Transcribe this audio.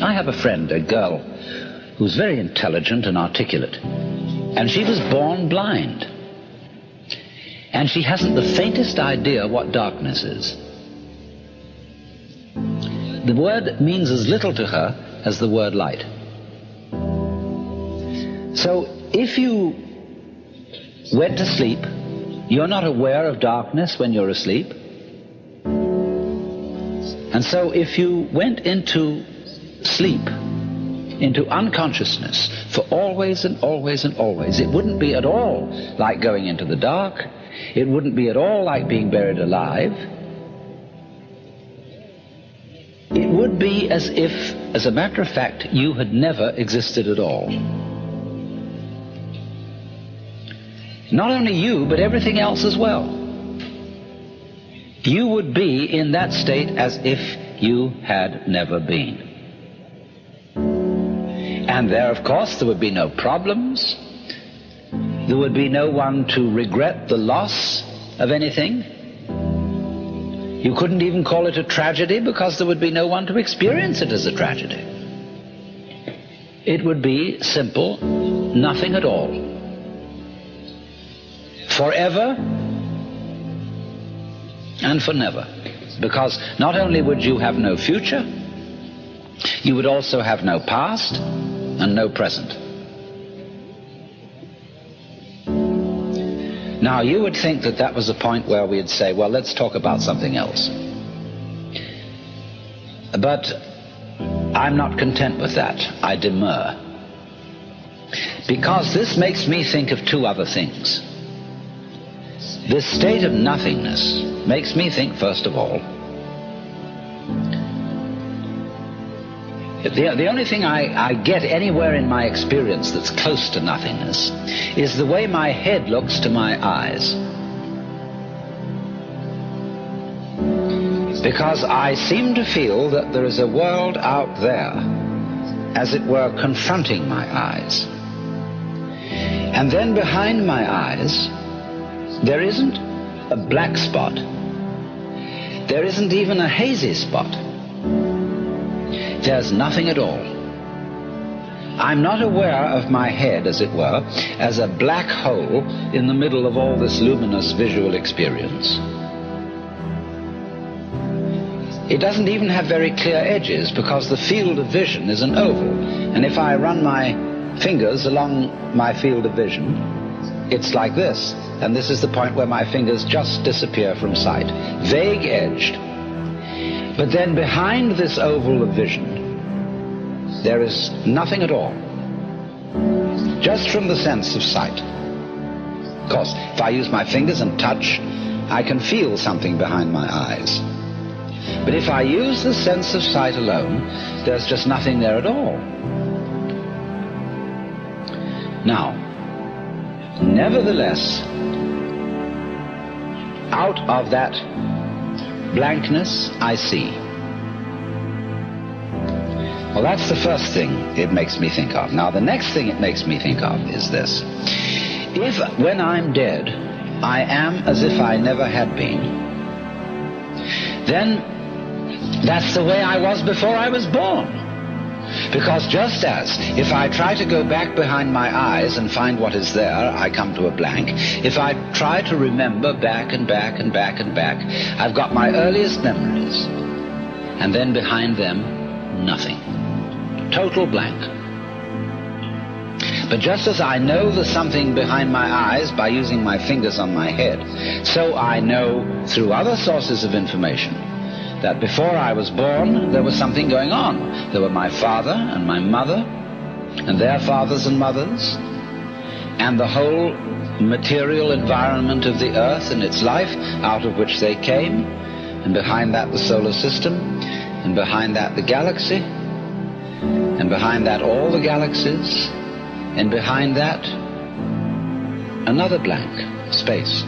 I have a friend, a girl, who's very intelligent and articulate, and she was born blind. And she hasn't the faintest idea what darkness is. The word means as little to her as the word light. So if you went to sleep, you're not aware of darkness when you're asleep. And so if you went into sleep, into unconsciousness for always and always and always, it wouldn't be at all like going into the dark. It wouldn't be at all like being buried alive. It would be as if, as a matter of fact, you had never existed at all. Not only you, but everything else as well. You would be in that state as if you had never been. And there, of course, there would be no problems. There would be no one to regret the loss of anything. You couldn't even call it a tragedy because there would be no one to experience it as a tragedy. It would be simple, nothing at all. Forever and for never. Because not only would you have no future, you would also have no past and no present. Now, you would think that that was a point where we'd say, well, let's talk about something else. But I'm not content with that. I demur. Because this makes me think of two other things. This state of nothingness makes me think, first of all, the only thing I get anywhere in my experience that's close to nothingness is the way my head looks to my eyes. Because I seem to feel that there is a world out there, as it were, confronting my eyes. And then behind my eyes, there isn't a black spot. There isn't even a hazy spot. There's nothing at all. I'm not aware of my head, as it were, as a black hole in the middle of all this luminous visual experience. It doesn't even have very clear edges because the field of vision is an oval. And if I run my fingers along my field of vision, it's like this. And this is the point where my fingers just disappear from sight, vague-edged. But then behind this oval of vision, there is nothing at all, just from the sense of sight. Of course, if I use my fingers and touch, I can feel something behind my eyes. But if I use the sense of sight alone, there's just nothing there at all. Now, nevertheless, out of that blankness, I see. Well, that's the first thing it makes me think of. Now, the next thing it makes me think of is this. If, when I'm dead, I am as if I never had been, then that's the way I was before I was born. Because just as if I try to go back behind my eyes and find what is there, I come to a blank. If I try to remember back and back and back and back, I've got my earliest memories. And then behind them, nothing. Total blank. But just as I know there's something behind my eyes by using my fingers on my head, so I know through other sources of information that before I was born, there was something going on. There were my father and my mother, and their fathers and mothers, and the whole material environment of the earth and its life out of which they came, and behind that the solar system, and behind that the galaxy, and behind that all the galaxies, and behind that another blank, space.